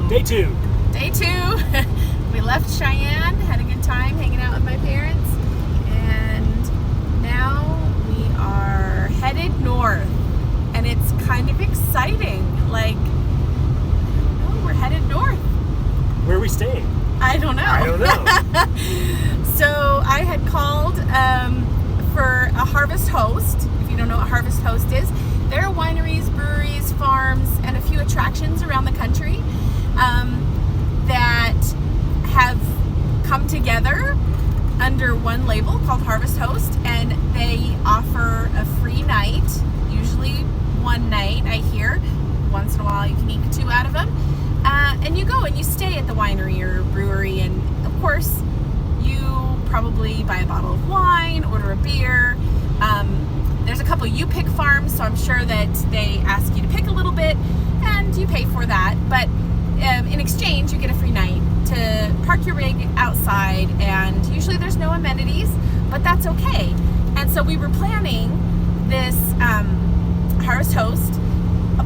Day two. Day two. We left Cheyenne, had a good time hanging out with my parents, and now we are headed north. And it's kind of exciting. Like, oh, we're headed north. Where are we staying? I don't know. I don't know. So I had called for a Harvest Host. If you don't know what Harvest Host is, there are wineries, breweries, farms, and a few attractions around the country that have come together under one label called Harvest Host, and they offer a free night, usually one night, I hear. Once in a while you can eke 2 out of them. And you go and you stay at the winery or brewery, and of course you probably buy a bottle of wine, order a beer. There's a couple you-pick farms, so I'm sure that they ask you to pick a little bit, and you pay for that. But in exchange, you get a free night to park your rig outside, and usually there's no amenities, but that's okay. And so we were planning this Harvest Host,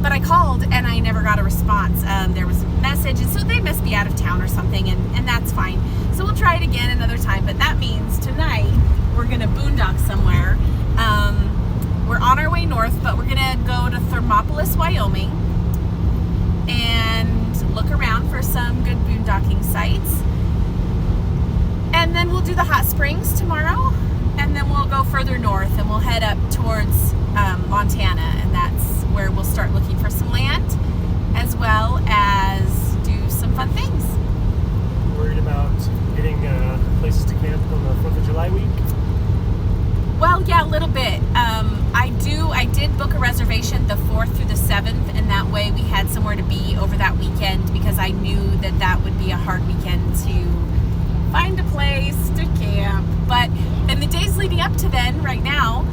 but I called and I never got a response. There was a message, and so they must be out of town or something, and that's fine. So we'll try it again another time, but that means tonight we're gonna boondock somewhere. We're on our way north, but we're gonna go to Thermopolis, Wyoming, and look around for some good boondocking sites. And then we'll do the hot springs tomorrow, and then we'll go further north and we'll head up towards Montana, and that's where we'll start looking for some land as well as do some fun things. Worried about getting places to camp on the 4th of July week? Well, yeah, a little bit. I did book a reservation the 4th through the 7th, and that way we had somewhere to be over that weekend, because I knew that that would be a hard weekend to find a place to camp. But in the days leading up to then, right now,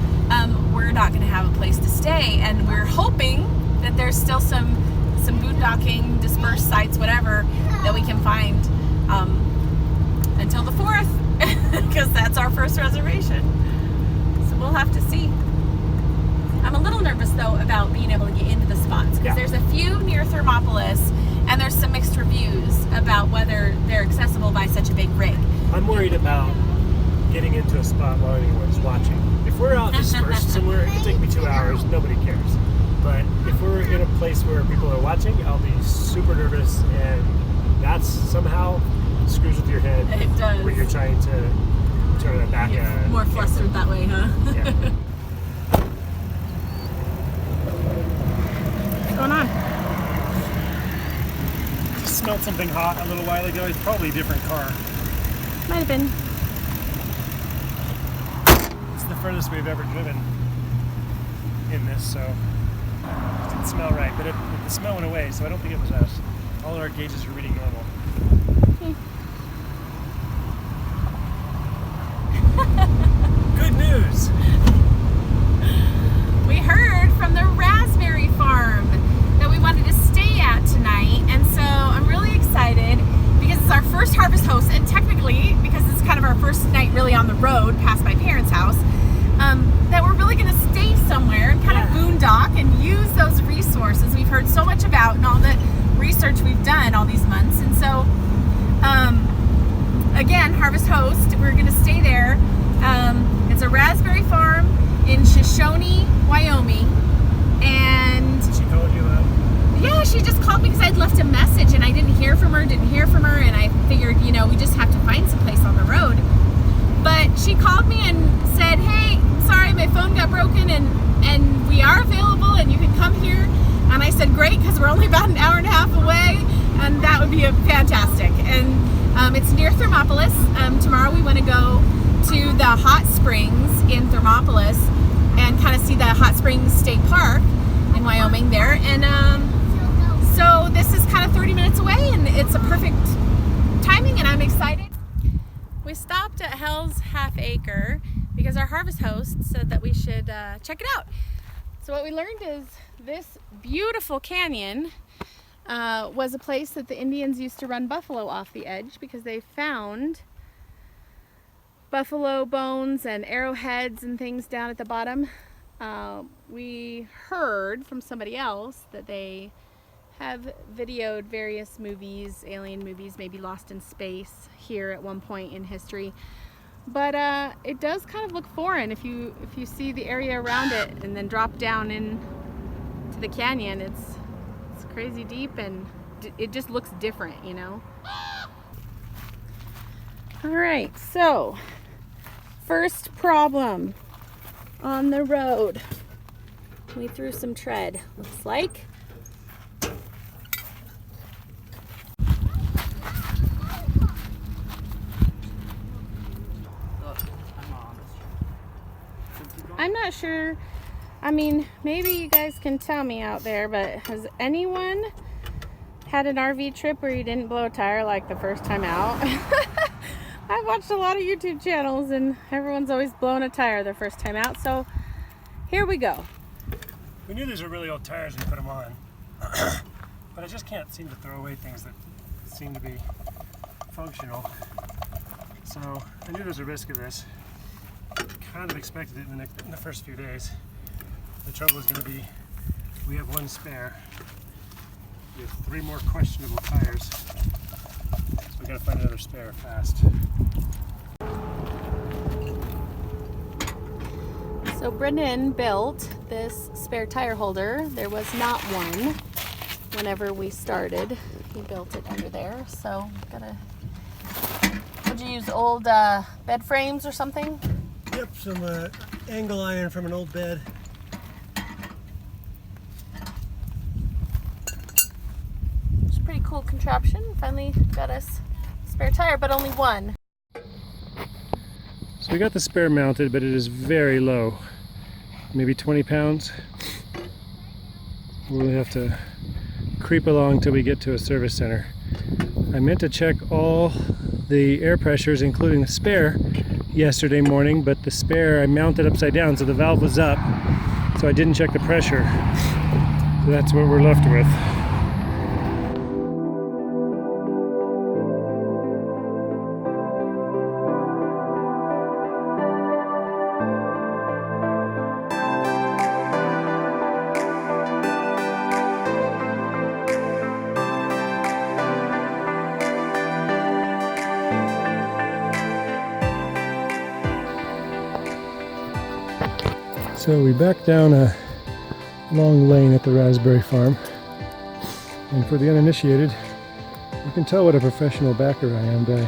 we're not going to have a place to stay, and we're hoping that there's still some boondocking, dispersed sites, whatever, that we can find until the 4th, because that's our first reservation. So we'll have to see. I'm a little nervous though about being able to get into the spots, because there's a few near Thermopolis, and there's some mixed reviews about whether they're accessible by such a big rig. I'm worried about getting into a spot while anyone's watching. If we're out dispersed somewhere, it could take me 2 hours, nobody cares. But if we're in a place where people are watching, I'll be super nervous, and that's somehow screws with your head. It does. When you're trying to turn it back. You're more flustered that way, huh? Yeah. What's going on? Just smelled something hot a little while ago. It's probably a different car. Might have been. It's the furthest we've ever driven in this, so it didn't smell right. But the smell went away, so I don't think it was us. All our gauges are reading normal. Good news! We heard from the raspberry farm that we wanted to stay at tonight, and so I'm really excited because it's our first Harvest Host, and technically, because it's kind of our first night really on the road past my parents' house, that we're really going to stay somewhere and kind of boondock and use those resources we've heard so much about and all the research we've done all these months. And so, again, Harvest Host, we're going to stay there. It's a raspberry farm in Shoshone, Wyoming, and She called you up? yeah, she just called me because I'd left a message and I didn't hear from her, and I figured, we just have to find some place on the road. But she called me and said, hey, sorry, my phone got broken, and we are available and you can come here. And I said, great, because we're only about an hour and a half away, and that would be fantastic. And it's near Thermopolis. Tomorrow we want to go to the hot springs in Thermopolis and kind of see the Hot Springs State Park in Wyoming there. And so this is kind of 30 minutes away, and it's a perfect timing, and I'm excited. We stopped at Hell's Half Acre because our Harvest Host said that we should check it out. So what we learned is this beautiful canyon was a place that the Indians used to run buffalo off the edge because they found buffalo bones and arrowheads and things down at the bottom. We heard from somebody else that they have videoed various movies, alien movies, maybe Lost in Space here at one point in history. But it does kind of look foreign if you see the area around it and then drop down in to the canyon. It's crazy deep and it just looks different, you know. All right, so first problem on the road. We threw some tread, looks like. I'm not sure. I mean, maybe you guys can tell me out there, but has anyone had an RV trip where you didn't blow a tire like the first time out? I've watched a lot of YouTube channels and everyone's always blown a tire their first time out, so here we go. We knew these were really old tires when we put them on, but I just can't seem to throw away things that seem to be functional. So I knew there's a risk of this. Kind of expected it in the first few days. The trouble is going to be we have one spare. We have 3 more questionable tires, so we got to find another spare fast. So Brendan built this spare tire holder. There was not one whenever we started. He built it under there. So would you use old bed frames or something? Yep, some angle iron from an old bed. It's a pretty cool contraption. Finally got us a spare tire, but only one. So we got the spare mounted, but it is very low. Maybe 20 pounds. We'll have to creep along till we get to a service center. I meant to check all the air pressures, including the spare, yesterday morning, but the spare I mounted upside down, so the valve was up, so I didn't check the pressure. So that's what we're left with. So we backed down a long lane at the raspberry farm, and for the uninitiated, you can tell what a professional backer I am by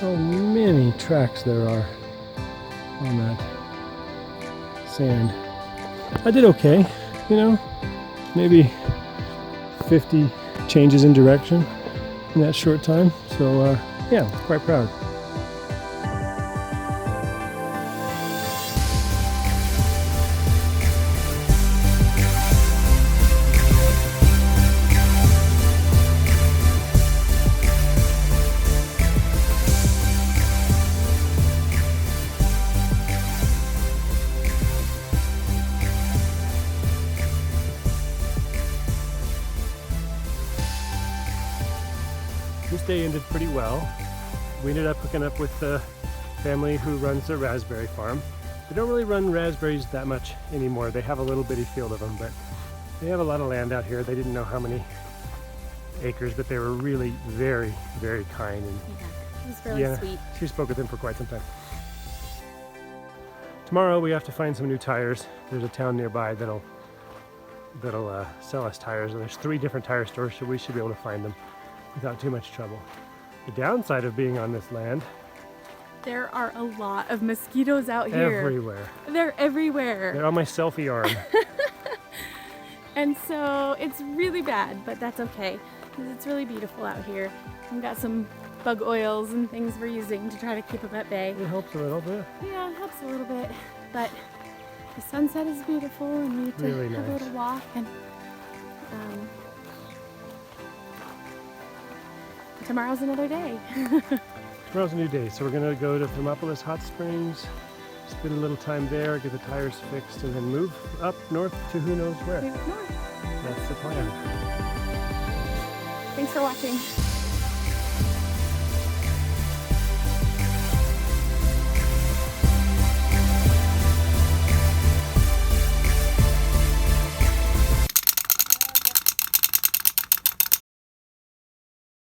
how many tracks there are on that sand. I did okay, you know, maybe 50 changes in direction in that short time, so yeah, quite proud. This day ended pretty well. We ended up hooking up with the family who runs the raspberry farm. They don't really run raspberries that much anymore. They have a little bitty field of them, but they have a lot of land out here. They didn't know how many acres, but they were really very, very kind. And Yeah, it was really sweet. She spoke with them for quite some time. Tomorrow we have to find some new tires. There's a town nearby that'll sell us tires. And there's 3 different tire stores, so we should be able to find them without too much trouble. The downside of being on this land, there are a lot of mosquitoes out here. Everywhere. They're everywhere. They're on my selfie arm. And so it's really bad, but that's okay, because it's really beautiful out here. We've got some bug oils and things we're using to try to keep them at bay. It helps a little bit. Yeah, it helps a little bit, but the sunset is beautiful and we get to Really have a nice. little walk. And tomorrow's another day. Tomorrow's a new day, so we're gonna go to Thermopolis Hot Springs, spend a little time there, get the tires fixed, and then move up north to who knows where. Move north. That's the plan. Thanks for watching.